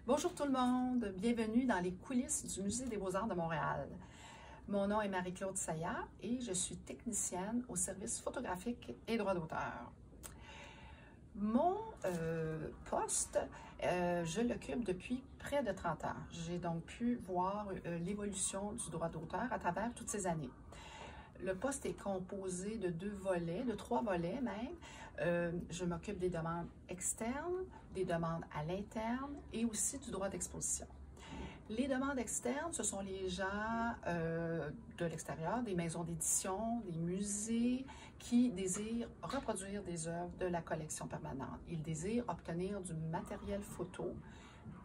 Bonjour tout le monde, bienvenue dans les coulisses du Musée des Beaux-Arts de Montréal. Mon nom est Marie-Claude Sayat et je suis technicienne au service photographique et droit d'auteur. Mon poste, je l'occupe depuis près de 30 ans. J'ai donc pu voir l'évolution du droit d'auteur à travers toutes ces années. Le poste est composé de trois volets même. Je m'occupe des demandes externes, des demandes à l'interne et aussi du droit d'exposition. Les demandes externes, ce sont les gens de l'extérieur, des maisons d'édition, des musées qui désirent reproduire des œuvres de la collection permanente. Ils désirent obtenir du matériel photo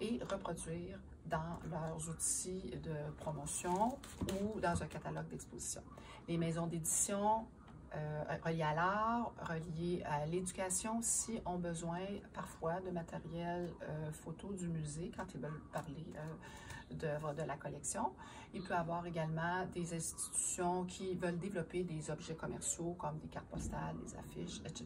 et reproduire dans leurs outils de promotion ou dans un catalogue d'exposition. Les maisons d'édition reliées à l'art, reliées à l'éducation aussi ont besoin parfois de matériel photo du musée quand ils veulent parler d'œuvres de la collection. Il peut y avoir également des institutions qui veulent développer des objets commerciaux comme des cartes postales, des affiches, etc.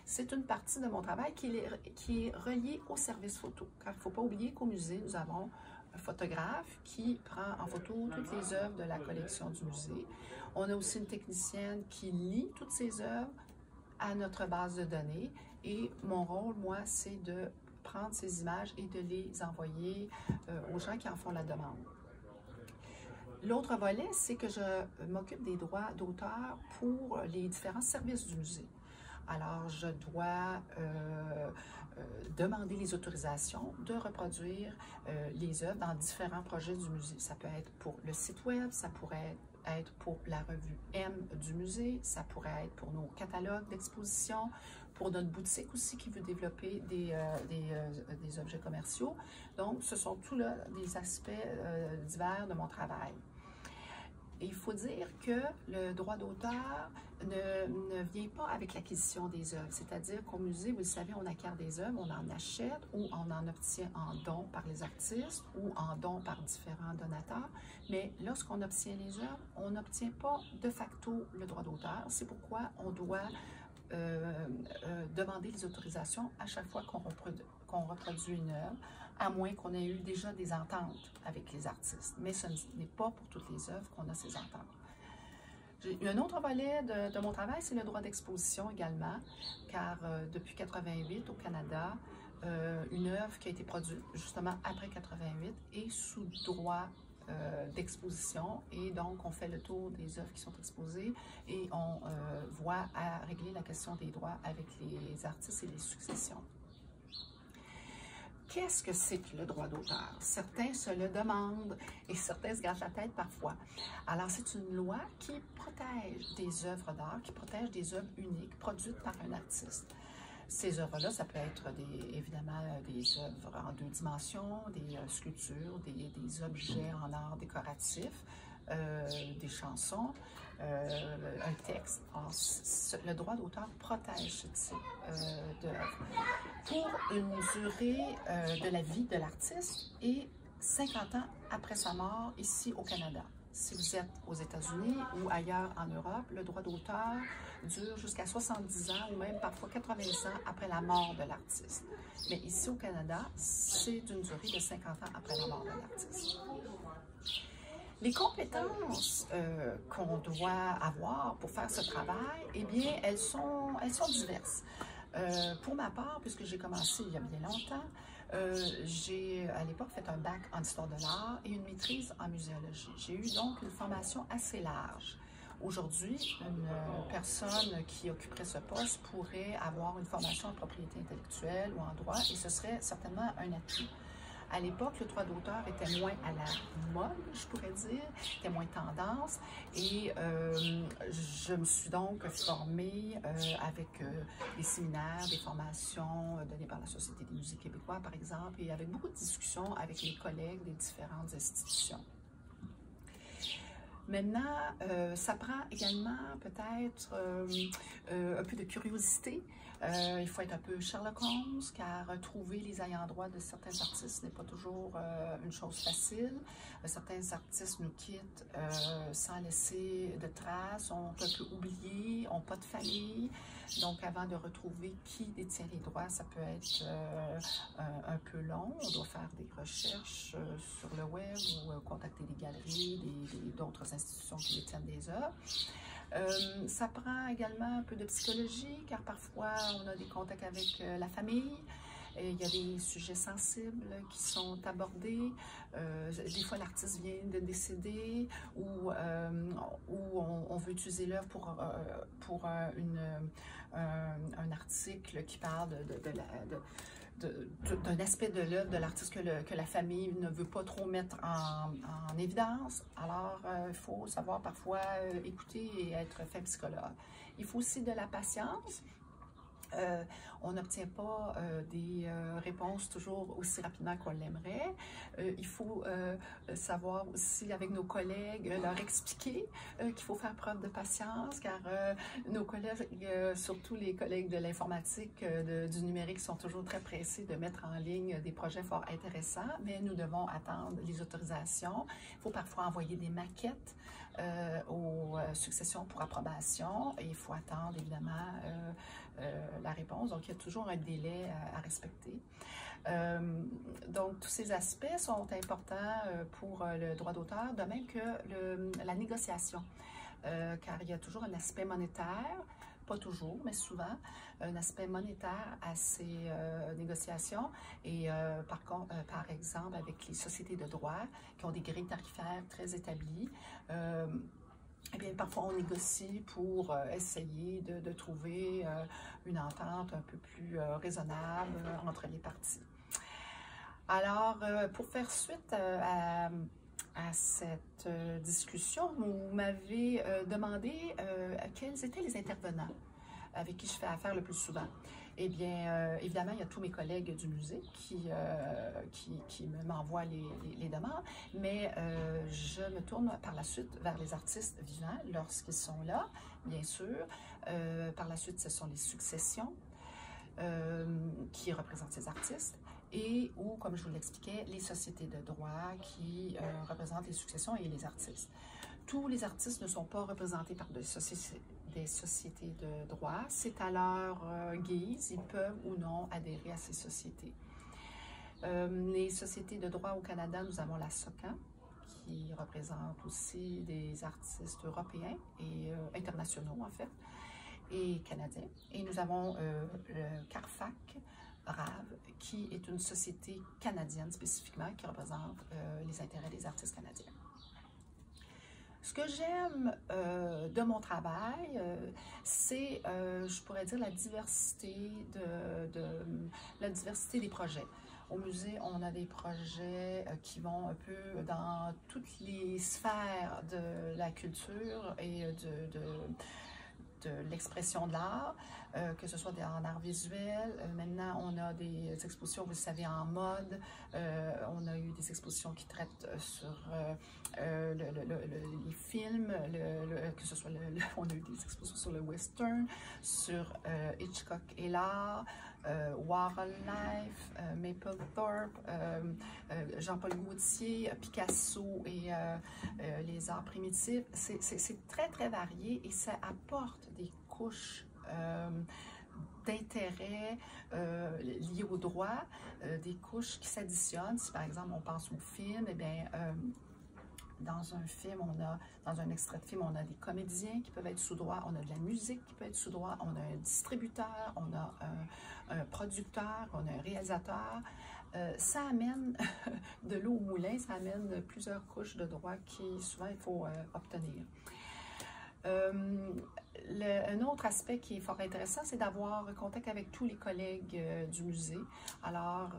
C'est une partie de mon travail qui est reliée au service photo. Car il ne faut pas oublier qu'au musée, nous avons un photographe qui prend en photo toutes les œuvres de la collection du musée. On a aussi une technicienne qui lit toutes ces œuvres à notre base de données. Et mon rôle, moi, c'est de prendre ces images et de les envoyer aux gens qui en font la demande. L'autre volet, c'est que je m'occupe des droits d'auteur pour les différents services du musée. Alors, je dois demander les autorisations de reproduire les œuvres dans différents projets du musée. Ça peut être pour le site web, ça pourrait être pour la revue M du musée, ça pourrait être pour nos catalogues d'exposition, pour notre boutique aussi qui veut développer des objets commerciaux. Donc, ce sont tous là des aspects divers de mon travail. Et il faut dire que le droit d'auteur ne vient pas avec l'acquisition des œuvres. C'est-à-dire qu'au musée, vous le savez, on acquiert des œuvres, on en achète ou on en obtient en don par les artistes ou en don par différents donateurs. Mais lorsqu'on obtient les œuvres, on n'obtient pas de facto le droit d'auteur. C'est pourquoi on doit demander les autorisations à chaque fois qu'on reproduit une œuvre, à moins qu'on ait eu déjà des ententes avec les artistes. Mais ce n'est pas pour toutes les œuvres qu'on a ces ententes. Un autre volet de mon travail, c'est le droit d'exposition également, car depuis 88 au Canada, une œuvre qui a été produite justement après 88 est sous droit d'exposition, et donc on fait le tour des œuvres qui sont exposées et on voit à régler la question des droits avec les artistes et les successions. Qu'est-ce que c'est que le droit d'auteur? Certains se le demandent et certains se grattent la tête parfois. Alors, c'est une loi qui protège des œuvres d'art, qui protège des œuvres uniques produites par un artiste. Ces œuvres-là, ça peut être évidemment des œuvres en 2 dimensions, des sculptures, des objets en art décoratif, des chansons, un texte. Alors, le droit d'auteur protège ce type d'œuvre pour une durée de la vie de l'artiste et 50 ans après sa mort ici au Canada. Si vous êtes aux États-Unis ou ailleurs en Europe, le droit d'auteur dure jusqu'à 70 ans ou même parfois 80 ans après la mort de l'artiste. Mais ici au Canada, c'est d'une durée de 50 ans après la mort de l'artiste. Les compétences qu'on doit avoir pour faire ce travail, eh bien, elles sont diverses. Pour ma part, puisque j'ai commencé il y a bien longtemps, j'ai à l'époque fait un bac en histoire de l'art et une maîtrise en muséologie. J'ai eu donc une formation assez large. Aujourd'hui, une personne qui occuperait ce poste pourrait avoir une formation en propriété intellectuelle ou en droit, et ce serait certainement un atout. À l'époque, le droit d'auteur était moins à la mode, je pourrais dire, était moins tendance, et je me suis donc formée avec des séminaires, des formations données par la Société des musées québécois, par exemple, et avec beaucoup de discussions avec les collègues des différentes institutions. Maintenant, ça prend également peut-être un peu de curiosité. Il faut être un peu Sherlock Holmes, car trouver les ayants droit de certains artistes n'est pas toujours une chose facile. Certains artistes nous quittent sans laisser de traces, ont un peu oublié, n'ont pas de famille. Donc, avant de retrouver qui détient les droits, ça peut être un peu long. On doit faire des recherches sur le web ou contacter des galeries, d'autres institutions qui détiennent des œuvres. Ça prend également un peu de psychologie, car parfois on a des contacts avec la famille. Il y a des sujets sensibles qui sont abordés. Des fois, l'artiste vient de décéder ou on veut utiliser l'œuvre pour un article qui parle d'un aspect de l'œuvre de l'artiste que la famille ne veut pas trop mettre en évidence. Alors, il faut savoir parfois écouter et être fin psychologue. Il faut aussi de la patience. On n'obtient pas des réponses toujours aussi rapidement qu'on l'aimerait. Il faut savoir aussi avec nos collègues leur expliquer qu'il faut faire preuve de patience, car nos collègues, surtout les collègues de l'informatique, du numérique, sont toujours très pressés de mettre en ligne des projets fort intéressants, mais nous devons attendre les autorisations. Il faut parfois envoyer des maquettes aux successions pour approbation et il faut attendre évidemment la réponse. Donc, il y a toujours un délai à respecter. Donc, tous ces aspects sont importants pour le droit d'auteur, de même que la négociation, car il y a toujours un aspect monétaire, pas toujours, mais souvent, un aspect monétaire à ces négociations. Et par exemple, avec les sociétés de droit qui ont des grilles tarifaires très établies, eh bien, parfois, on négocie pour essayer de trouver une entente un peu plus raisonnable entre les parties. Alors, pour faire suite à cette discussion, vous m'avez demandé quels étaient les intervenants avec qui je fais affaire le plus souvent. Eh bien, évidemment, il y a tous mes collègues du musée qui m'envoient les demandes, mais je me tourne par la suite vers les artistes vivants lorsqu'ils sont là, bien sûr. Par la suite, ce sont les successions qui représentent ces artistes ou, comme je vous l'expliquais, les sociétés de droit qui représentent les successions et les artistes. Tous les artistes ne sont pas représentés par des sociétés de droit. C'est à leur guise, ils peuvent ou non adhérer à ces sociétés. Les sociétés de droit au Canada, nous avons la SOCAN, qui représente aussi des artistes européens et internationaux, en fait, et canadiens. Et nous avons le CARFAC, RAV, qui est une société canadienne spécifiquement, qui représente les intérêts des artistes canadiens. Ce que j'aime de mon travail, c'est, je pourrais dire, la diversité des projets. Au musée, on a des projets qui vont un peu dans toutes les sphères de la culture et de l'expression de l'art, que ce soit en art visuel. Maintenant, on a des expositions, vous le savez, en mode. On a eu des expositions qui traitent sur les films, que ce soit on a eu des expositions sur le western, sur Hitchcock et l'art, Wildlife, Mapplethorpe, Jean-Paul Gaultier, Picasso et les arts primitifs. C'est très, très varié et ça apporte des couches d'intérêt liées au droit, des couches qui s'additionnent. Si par exemple on pense au film, eh bien, dans un film, dans un extrait de film, on a des comédiens qui peuvent être sous droit, on a de la musique qui peut être sous droit, on a un distributeur, on a un producteur, on a un réalisateur. Ça amène de l'eau au moulin, ça amène plusieurs couches de droit qui souvent il faut obtenir. Un autre aspect qui est fort intéressant, c'est d'avoir contact avec tous les collègues du musée. Alors,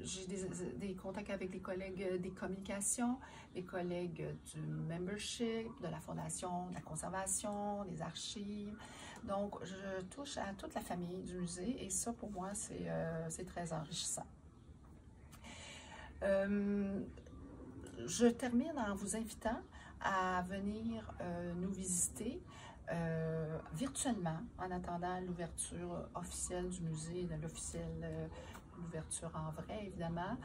j'ai des contacts avec les collègues des communications, les collègues du membership, de la fondation, de la conservation, des archives. Donc, je touche à toute la famille du musée et ça, pour moi, c'est très enrichissant. Je termine en vous invitant à venir nous visiter virtuellement en attendant l'ouverture officielle du musée, l'ouverture en vrai évidemment.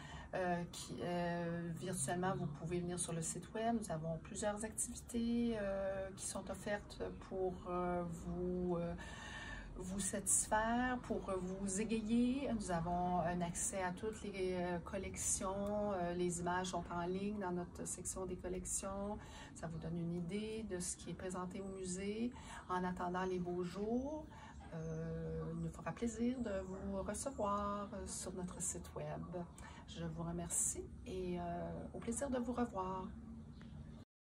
Virtuellement, vous pouvez venir sur le site web. Nous avons plusieurs activités qui sont offertes pour vous satisfaire, pour vous égayer. Nous avons un accès à toutes les collections. Les images sont en ligne dans notre section des collections. Ça vous donne une idée de ce qui est présenté au musée. En attendant les beaux jours, il nous fera plaisir de vous recevoir sur notre site web. Je vous remercie et au plaisir de vous revoir.